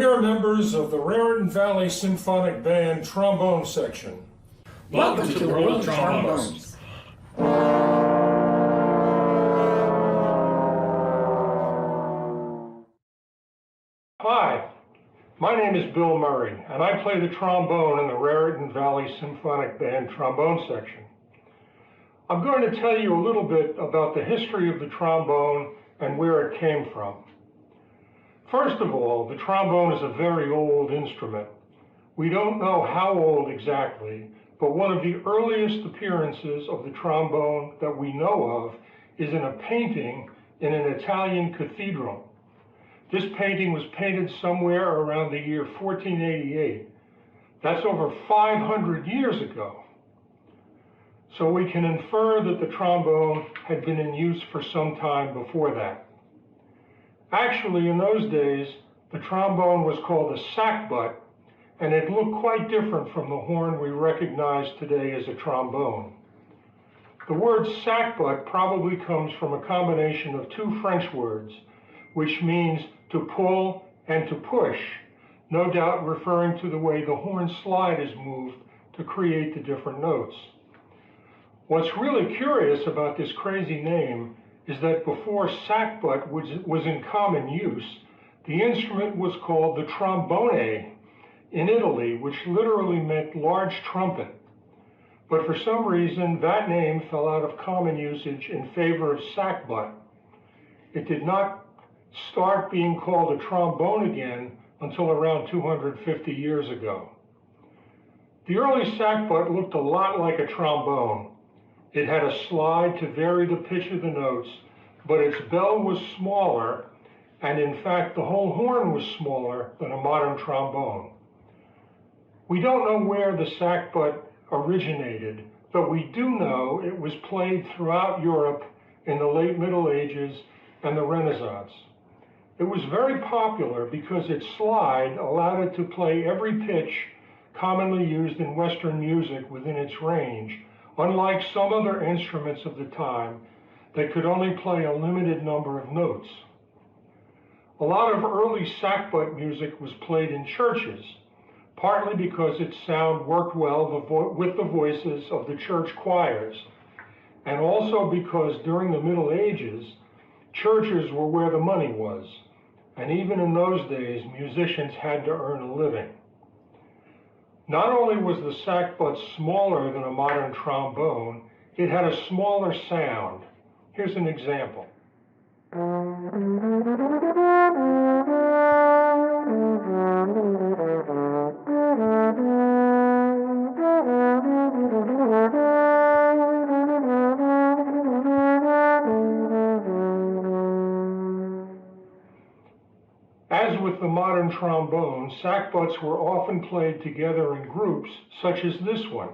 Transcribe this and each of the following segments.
We are members of the Raritan Valley Symphonic Band Trombone Section. Welcome to the world of trombones. Hi, my name is Bill Murray, and I play the trombone in the Raritan Valley Symphonic Band Trombone Section. I'm going to tell you a little bit about the history of the trombone and where it came from. First of all, the trombone is a very old instrument. We don't know how old exactly, but one of the earliest appearances of the trombone that we know of is in a painting in an Italian cathedral. This painting was painted somewhere around the year 1488. That's over 500 years ago. So we can infer that the trombone had been in use for some time before that. Actually, in those days, the trombone was called a sackbut, and it looked quite different from the horn we recognize today as a trombone. The word sackbut probably comes from a combination of two French words, which means to pull and to push, no doubt referring to the way the horn slide is moved to create the different notes. What's really curious about this crazy name is that before sackbut was in common use, the instrument was called the trombone in Italy, which literally meant large trumpet. But for some reason, that name fell out of common usage in favor of sackbut. It did not start being called a trombone again until around 250 years ago. The early sackbut looked a lot like a trombone. It had a slide to vary the pitch of the notes, but its bell was smaller, and in fact the whole horn was smaller than a modern trombone. We don't know where the sackbut originated, but we do know it was played throughout Europe in the late Middle Ages and the Renaissance. It was very popular because its slide allowed it to play every pitch commonly used in Western music within its range, unlike some other instruments of the time that could only play a limited number of notes. A lot of early sackbut music was played in churches, partly because its sound worked well with the voices of the church choirs, and also because during the Middle Ages, churches were where the money was, and even in those days, musicians had to earn a living. Not only was the sackbut smaller than a modern trombone, it had a smaller sound. Here's an example. As with the modern trombone, sackbuts were often played together in groups, such as this one.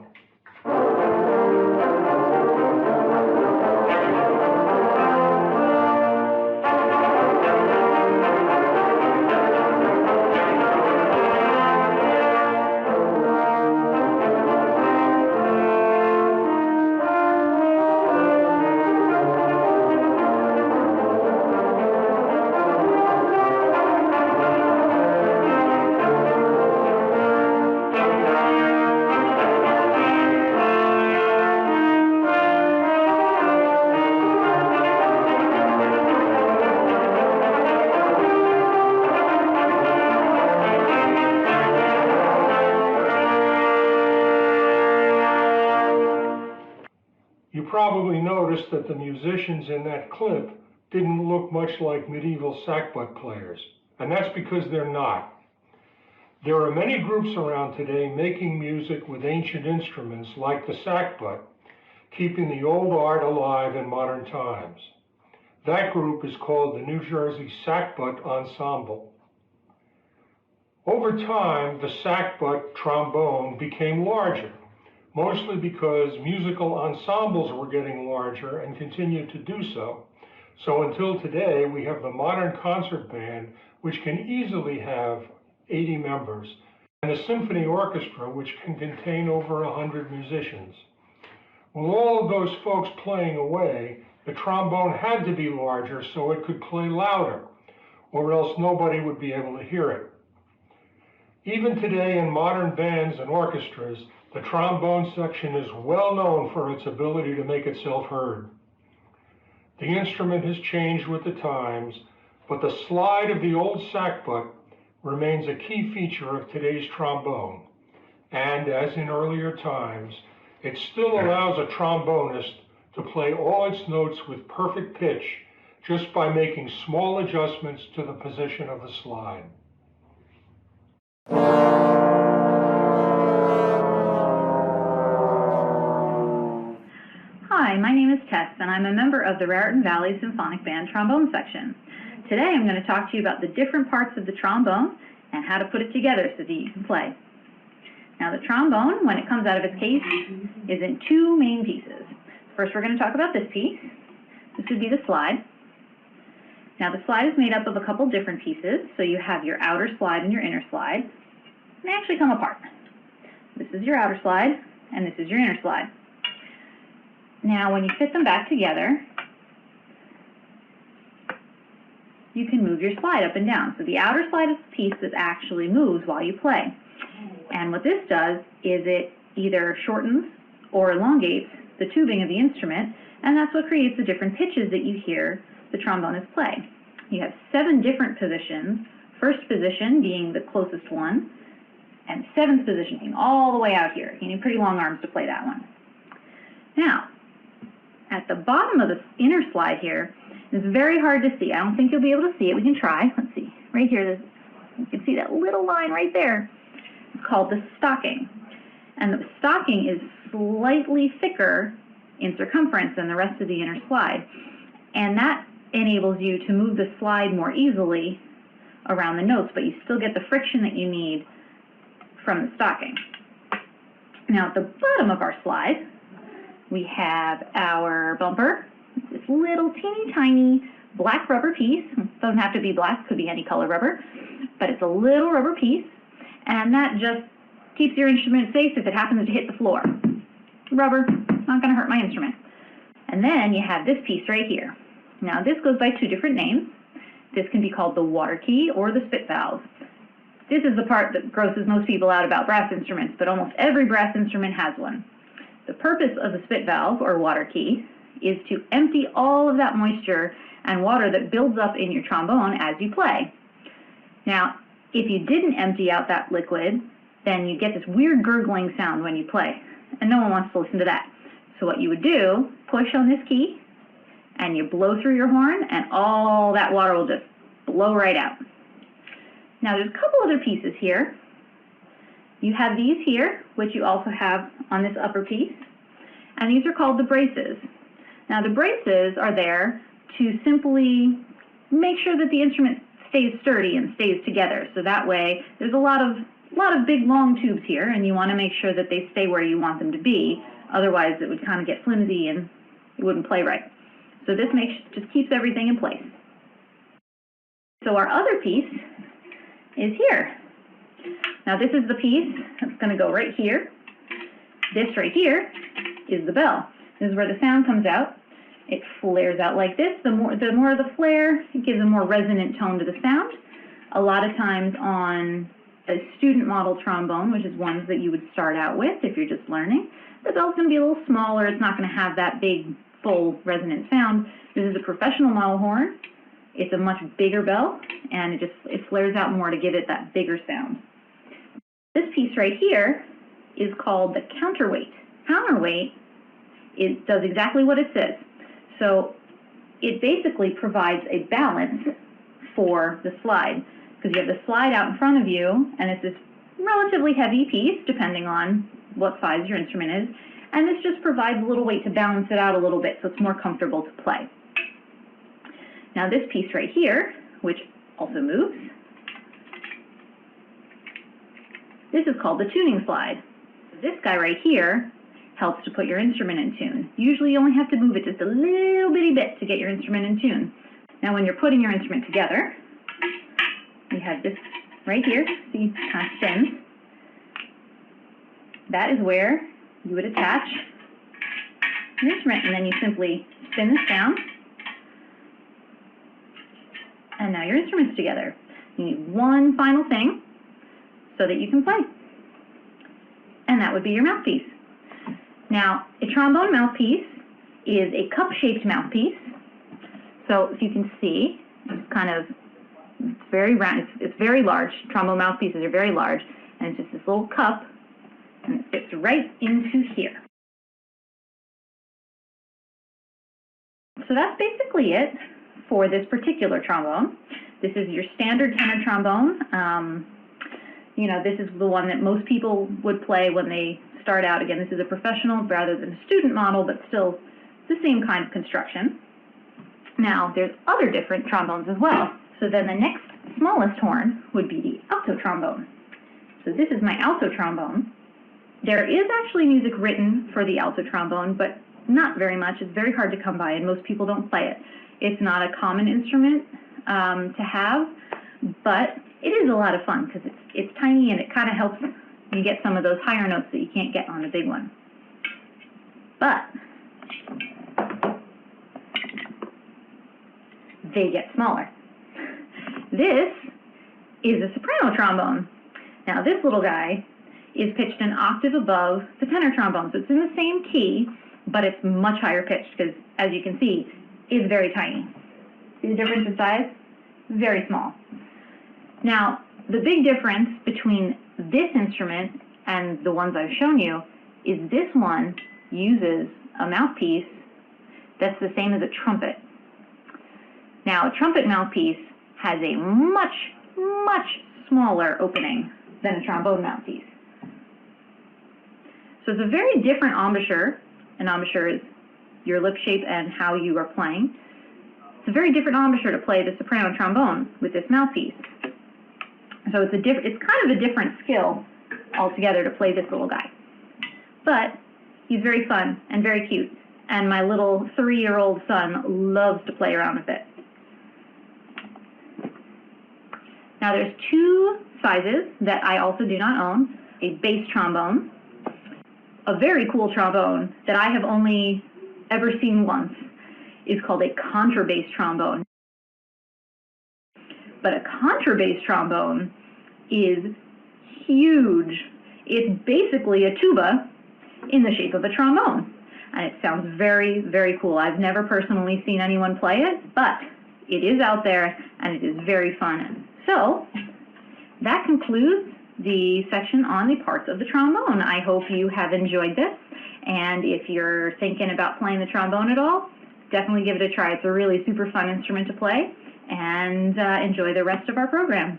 You probably noticed that the musicians in that clip didn't look much like medieval sackbut players, and that's because they're not. There are many groups around today making music with ancient instruments like the sackbut, keeping the old art alive in modern times. That group is called the New Jersey Sackbut Ensemble. Over time, the sackbut trombone became larger, mostly because musical ensembles were getting larger and continued to do so. So until today, we have the modern concert band, which can easily have 80 members, and a symphony orchestra, which can contain over 100 musicians. With all of those folks playing away, the trombone had to be larger so it could play louder, or else nobody would be able to hear it. Even today in modern bands and orchestras, the trombone section is well known for its ability to make itself heard. The instrument has changed with the times, but the slide of the old sackbut remains a key feature of today's trombone. And as in earlier times, it still allows a trombonist to play all its notes with perfect pitch just by making small adjustments to the position of the slide. Hi, my name is Tess, and I'm a member of the Raritan Valley Symphonic Band Trombone Section. Today I'm going to talk to you about the different parts of the trombone and how to put it together so that you can play. Now the trombone, when it comes out of its case, is in two main pieces. First we're going to talk about this piece. This would be the slide. Now the slide is made up of a couple different pieces, so you have your outer slide and your inner slide. And they actually come apart. This is your outer slide, and this is your inner slide. Now when you fit them back together, you can move your slide up and down. So the outer slide is the piece that actually moves while you play. And what this does is it either shortens or elongates the tubing of the instrument, and that's what creates the different pitches that you hear the trombonist play. You have 7 different positions, first position being the closest one, and 7th position being all the way out here. You need pretty long arms to play that one. Now, at the bottom of the inner slide here, it's very hard to see. I don't think you'll be able to see it. We can try. Let's see. Right here, you can see that little line right there. It's called the stocking. And the stocking is slightly thicker in circumference than the rest of the inner slide. And that enables you to move the slide more easily around the notes, but you still get the friction that you need from the stocking. Now at the bottom of our slide, we have our bumper. It's this little teeny tiny black rubber piece. It doesn't have to be black, could be any color rubber, but it's a little rubber piece, and that just keeps your instrument safe if it happens to hit the floor. Rubber, not going to hurt my instrument. And then you have this piece right here. Now this goes by 2 different names. This can be called the water key or the spit valve. This is the part that grosses most people out about brass instruments, but almost every brass instrument has one. The purpose of the spit valve or water key is to empty all of that moisture and water that builds up in your trombone as you play. Now, if you didn't empty out that liquid, then you get this weird gurgling sound when you play, and no one wants to listen to that. So what you would do, push on this key, and you blow through your horn, and all that water will just blow right out. Now there's a couple other pieces here. You have these here, which you also have on this upper piece, and these are called the braces. Now the braces are there to simply make sure that the instrument stays sturdy and stays together. So that way, there's a lot of big long tubes here, and you want to make sure that they stay where you want them to be. Otherwise, it would kind of get flimsy and it wouldn't play right. So this just keeps everything in place. So our other piece is here. Now this is the piece that's going to go right here. This right here is the bell. This is where the sound comes out. It flares out like this. The more of the flare, it gives a more resonant tone to the sound. A lot of times on a student model trombone, which is ones that you would start out with if you're just learning, the bell's going to be a little smaller. It's not going to have that big, full, resonant sound. This is a professional model horn. It's a much bigger bell, and it flares out more to give it that bigger sound. This piece right here is called the counterweight. Counterweight does exactly what it says. So it basically provides a balance for the slide, because you have the slide out in front of you, and it's this relatively heavy piece, depending on what size your instrument is, and this just provides a little weight to balance it out a little bit so it's more comfortable to play. Now this piece right here, which also moves, this is called the tuning slide. This guy right here helps to put your instrument in tune. Usually you only have to move it just a little bitty bit to get your instrument in tune. Now when you're putting your instrument together, you have this right here, see, it kind of spins. That is where you would attach an instrument, and then you simply spin this down, and now your instrument's together. You need one final thing. so that you can play. And that would be your mouthpiece. Now, a trombone mouthpiece is a cup-shaped mouthpiece. So if you can see, it's very round, it's very large. Trombone mouthpieces are very large, and it's just this little cup, and it fits right into here. So that's basically it for this particular trombone. This is your standard tenor trombone. This is the one that most people would play when they start out. Again, this is a professional rather than a student model, but still the same kind of construction. Now, there's other different trombones as well. So then the next smallest horn would be the alto trombone. So this is my alto trombone. There is actually music written for the alto trombone, but not very much. It's very hard to come by, and most people don't play it. It's not a common instrument to have, but it is a lot of fun because it's tiny and it kind of helps you get some of those higher notes that you can't get on the big one. But they get smaller. This is a soprano trombone. Now this little guy is pitched an octave above the tenor trombone, so it's in the same key, but it's much higher pitched because, as you can see, it's very tiny. See the difference in size? Very small. Now, the big difference between this instrument and the ones I've shown you is this one uses a mouthpiece that's the same as a trumpet. Now, a trumpet mouthpiece has a much, much smaller opening than a trombone mouthpiece. So it's a very different embouchure. An embouchure is your lip shape and how you are playing. It's a very different embouchure to play the soprano trombone with this mouthpiece. So it's kind of a different skill altogether to play this little guy. But he's very fun and very cute, and my little 3-year-old son loves to play around with it. Now there's 2 sizes that I also do not own: a bass trombone. A very cool trombone that I have only ever seen once is called a contrabass trombone. But a contrabass trombone is huge. It's basically a tuba in the shape of a trombone. And it sounds very, very cool. I've never personally seen anyone play it, but it is out there and it is very fun. So that concludes the section on the parts of the trombone. I hope you have enjoyed this, and if you're thinking about playing the trombone at all, definitely give it a try. It's a really super fun instrument to play, and enjoy the rest of our program.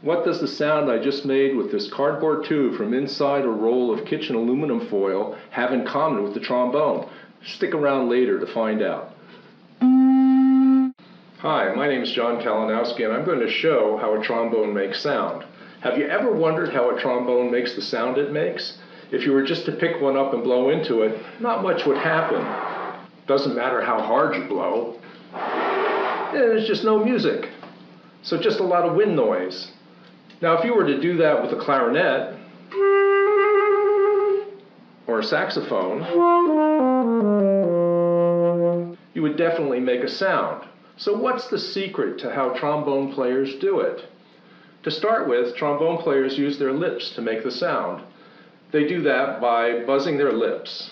What does the sound I just made with this cardboard tube from inside a roll of kitchen aluminum foil have in common with the trombone? Stick around later to find out. Hi, my name is John Kalinowski, and I'm going to show how a trombone makes sound. Have you ever wondered how a trombone makes the sound it makes? If you were just to pick one up and blow into it, not much would happen. Doesn't matter how hard you blow. There's just no music. So just a lot of wind noise. Now, if you were to do that with a clarinet or a saxophone, you would definitely make a sound. So what's the secret to how trombone players do it? To start with, trombone players use their lips to make the sound. They do that by buzzing their lips.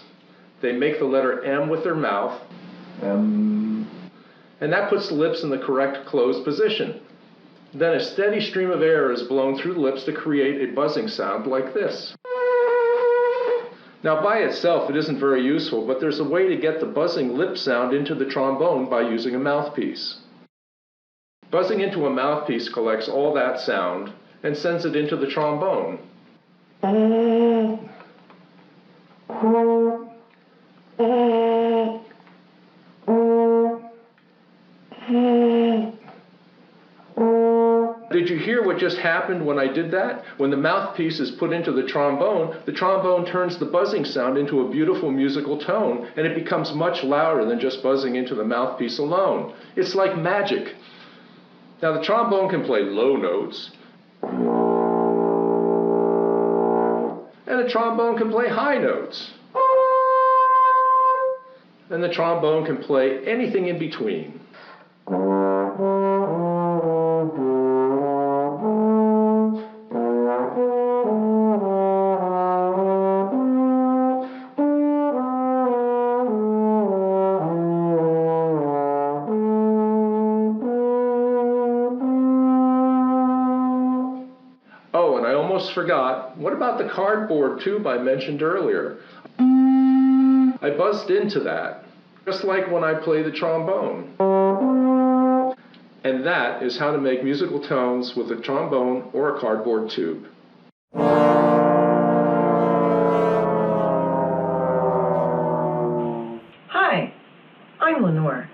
They make the letter M with their mouth, and that puts the lips in the correct closed position. Then a steady stream of air is blown through the lips to create a buzzing sound like this. Now, by itself, it isn't very useful, but there's a way to get the buzzing lip sound into the trombone by using a mouthpiece. Buzzing into a mouthpiece collects all that sound and sends it into the trombone. Did you hear what just happened when I did that? When the mouthpiece is put into the trombone turns the buzzing sound into a beautiful musical tone, and it becomes much louder than just buzzing into the mouthpiece alone. It's like magic. Now, the trombone can play low notes, and the trombone can play high notes. and the trombone can play anything in between. Oh, and I almost forgot, what about the cardboard tube I mentioned earlier? I buzzed into that, just like when I play the trombone. And that is how to make musical tones with a trombone or a cardboard tube. Hi, I'm Lenore.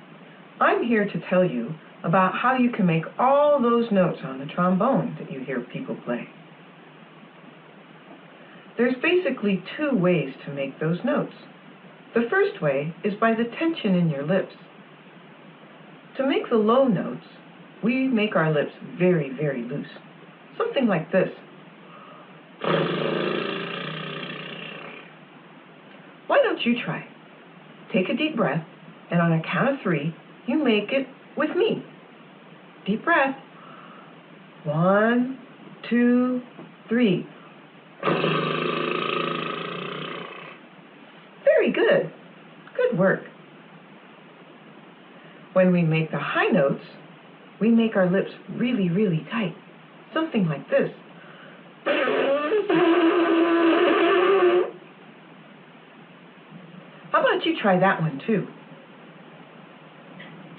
I'm here to tell you about how you can make all those notes on the trombone that you hear people play. There's basically two ways to make those notes. The first way is by the tension in your lips. To make the low notes, we make our lips very, very loose. Something like this. Why don't you try? Take a deep breath, and on a count of 3, you make it with me. Deep breath. 1, 2, 3. Very good. Good work. When we make the high notes, we make our lips really, really tight. Something like this. How about you try that one too?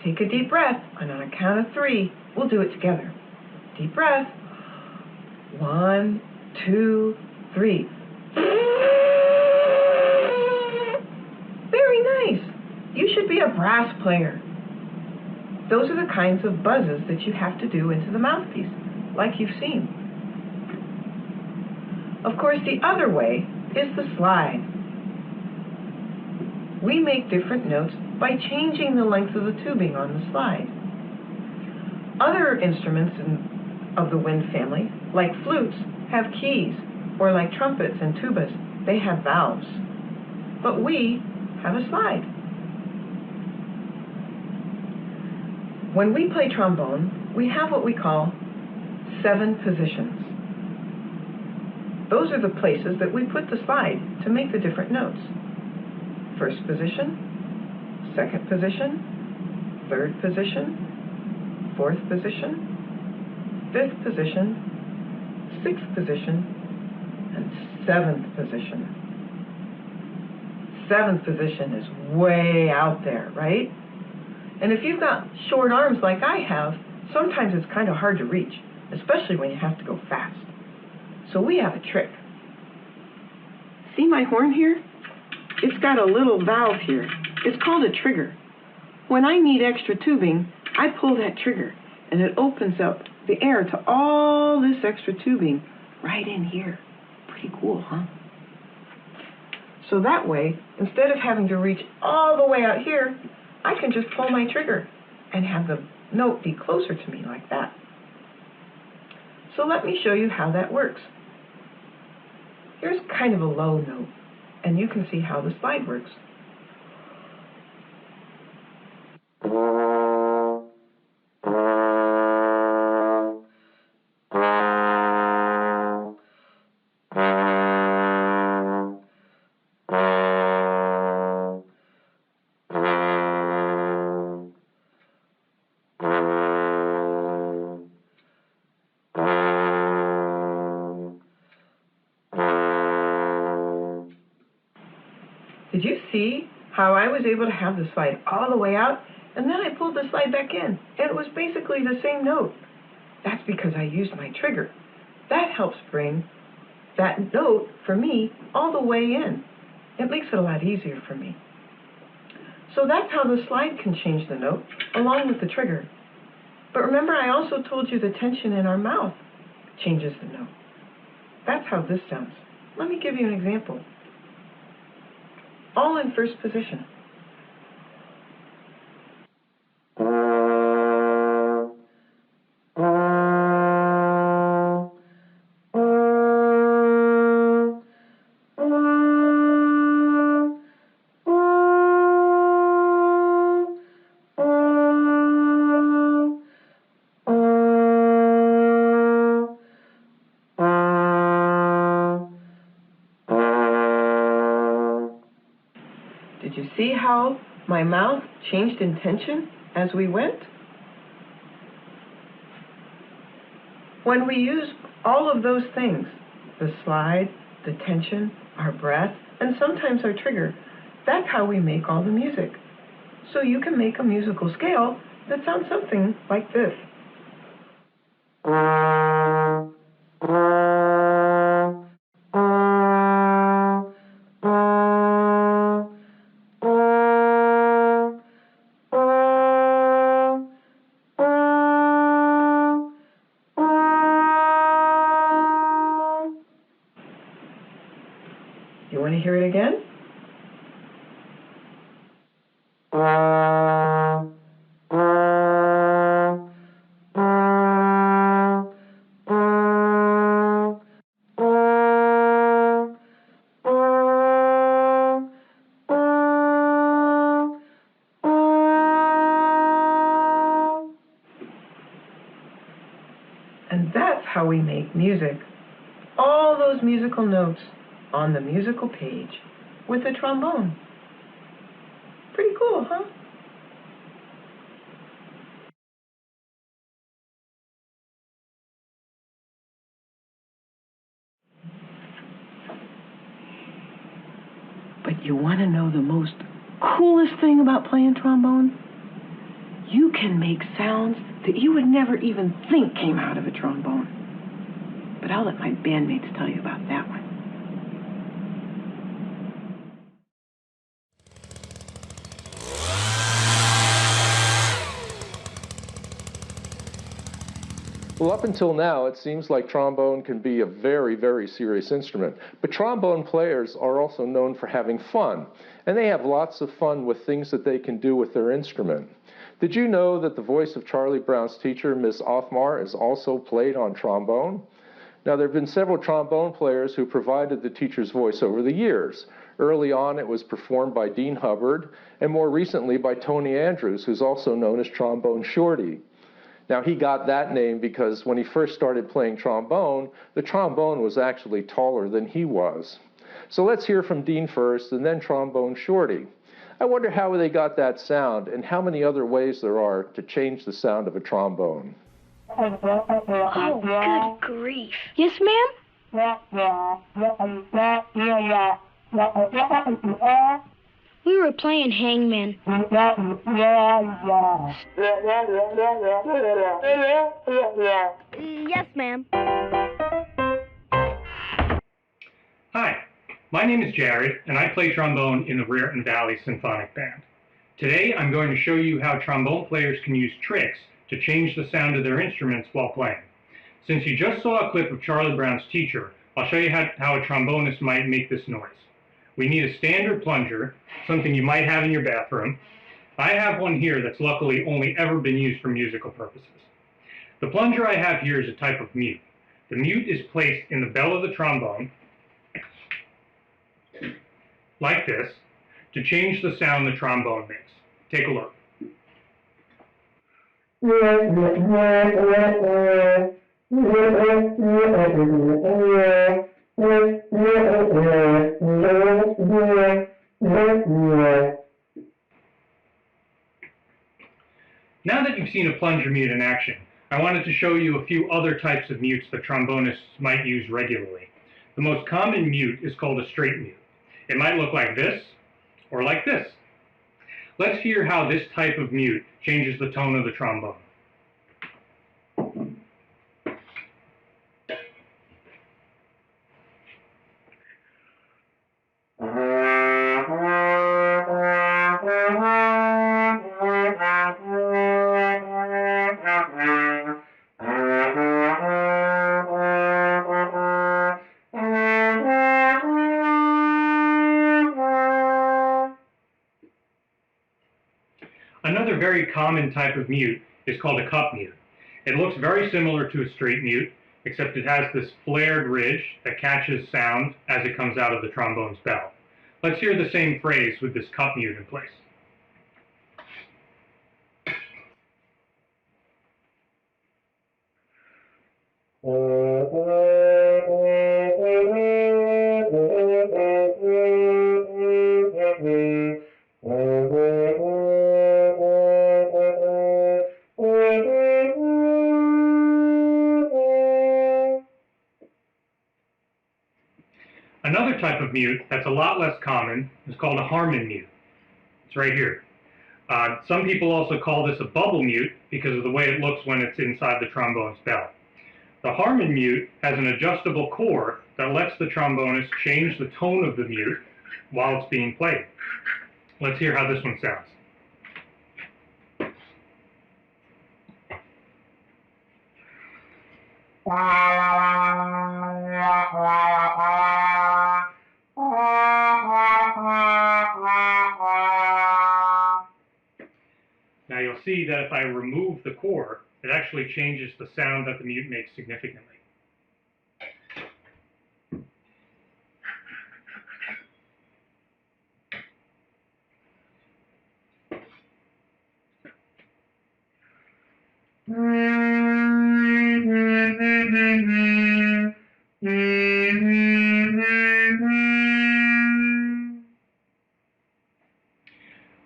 Take a deep breath, and on a count of 3, we'll do it together. Deep breath. 1, 2, 3. Very nice. You should be a brass player. Those are the kinds of buzzes that you have to do into the mouthpiece, like you've seen. Of course, the other way is the slide. We make different notes by changing the length of the tubing on the slide. Other instruments of the wind family, like flutes, have keys, or like trumpets and tubas, they have valves. But we have a slide. When we play trombone, we have what we call 7 positions. Those are the places that we put the slide to make the different notes. First position, second position, third position, fourth position, fifth position, sixth position, and seventh position. Seventh position is way out there, right? And if you've got short arms like I have, sometimes it's kind of hard to reach, especially when you have to go fast. So we have a trick. See my horn here? It's got a little valve here. It's called a trigger. When I need extra tubing, I pull that trigger, and it opens up the air to all this extra tubing right in here. Pretty cool, huh? So that way, instead of having to reach all the way out here, I can just pull my trigger and have the note be closer to me like that. So let me show you how that works. Here's kind of a low note, and you can see how the slide works. Did you see how I was able to have the slide all the way out, and then I pulled the slide back in, and it was basically the same note? That's because I used my trigger. That helps bring that note, for me, all the way in. It makes it a lot easier for me. So that's how the slide can change the note, along with the trigger. But remember, I also told you the tension in our mouth changes the note. That's how this sounds. Let me give you an example. All in first position. Did you see how my mouth changed in tension as we went? When we use all of those things, the slide, the tension, our breath, and sometimes our trigger, that's how we make all the music. So you can make a musical scale that sounds something like this. You want to hear it again? And that's how we make music. All those musical notes on the musical page with a trombone. Pretty cool, huh? But you want to know the most coolest thing about playing trombone? You can make sounds that you would never even think came out of a trombone. But I'll let my bandmates tell you about that one. Well, up until now, it seems like trombone can be a very, very serious instrument. But trombone players are also known for having fun, and they have lots of fun with things that they can do with their instrument. Did you know that the voice of Charlie Brown's teacher, Miss Othmar, is also played on trombone? Now, there have been several trombone players who provided the teacher's voice over the years. Early on, it was performed by Dean Hubbard, and more recently by Tony Andrews, who's also known as Trombone Shorty. Now, he got that name because when he first started playing trombone, the trombone was actually taller than he was. So let's hear from Dean first, and then Trombone Shorty. I wonder how they got that sound, and how many other ways there are to change the sound of a trombone. Oh, good grief. Yes, ma'am? We were playing hangman. Yes, ma'am. Hi, my name is Jared, and I play trombone in the Raritan Valley Symphonic Band. Today, I'm going to show you how trombone players can use tricks to change the sound of their instruments while playing. Since you just saw a clip of Charlie Brown's teacher, I'll show you how a trombonist might make this noise. We need a standard plunger, something you might have in your bathroom. I have one here that's luckily only ever been used for musical purposes. The plunger I have here is a type of mute. The mute is placed in the bell of the trombone, like this, to change the sound the trombone makes. Take a look. Now that you've seen a plunger mute in action, I wanted to show you a few other types of mutes that trombonists might use regularly. The most common mute is called a straight mute. It might look like this, or like this. Let's hear how this type of mute changes the tone of the trombone. Another very common type of mute is called a cup mute. It looks very similar to a straight mute, except it has this flared ridge that catches sound as it comes out of the trombone's bell. Let's hear the same phrase with this cup mute in place. Another type of mute that's a lot less common is called a Harmon mute. It's right here. Some people also call this a bubble mute because of the way it looks when it's inside the trombone's bell. The Harmon mute has an adjustable core that lets the trombonist change the tone of the mute while it's being played. Let's hear how this one sounds. Now you'll see that if I remove the core, it actually changes the sound that the mute makes significantly.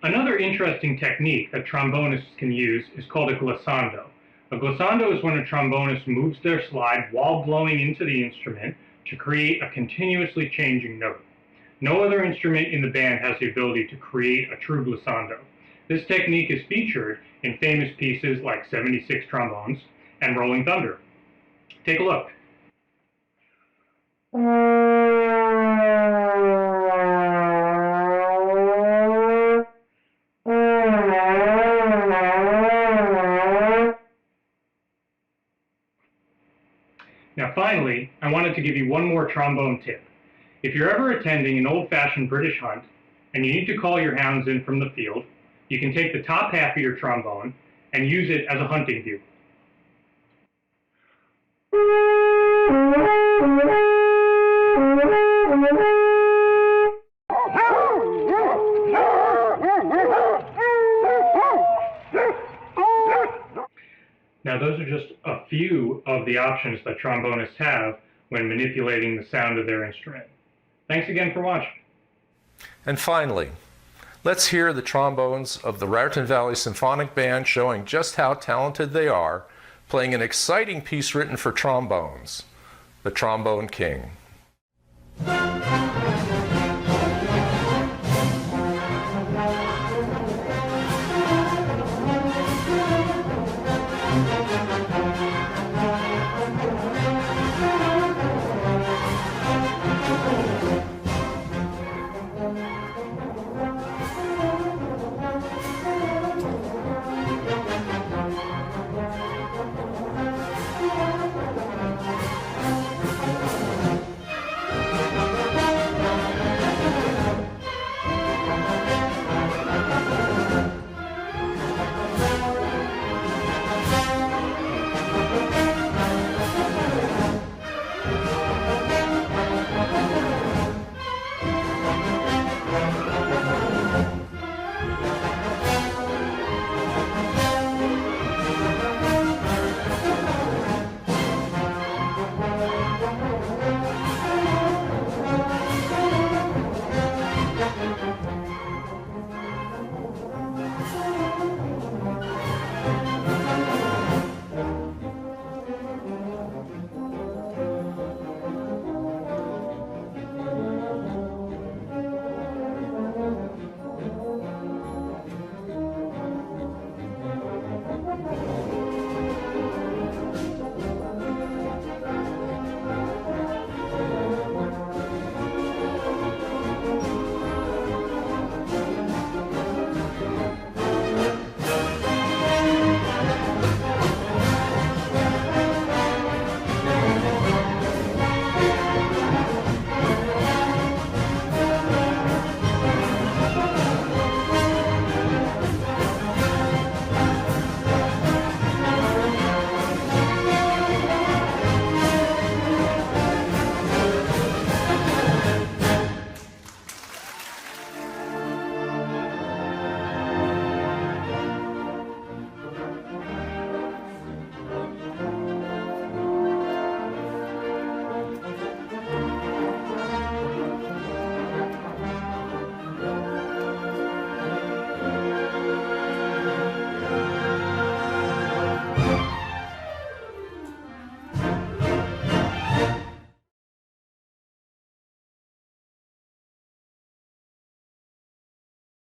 Another interesting technique that trombonists can use is called a glissando. A glissando is when a trombonist moves their slide while blowing into the instrument to create a continuously changing note. No other instrument in the band has the ability to create a true glissando. This technique is featured in famous pieces like 76 Trombones and Rolling Thunder. Take a look. Now finally, I wanted to give you one more trombone tip. If you're ever attending an old-fashioned British hunt and you need to call your hounds in from the field, you can take the top half of your trombone and use it as a hunting bugle. Now those are just a few of the options that trombonists have when manipulating the sound of their instrument. Thanks again for watching. And finally, let's hear the trombones of the Raritan Valley Symphonic Band showing just how talented they are, playing an exciting piece written for trombones, The Trombone King.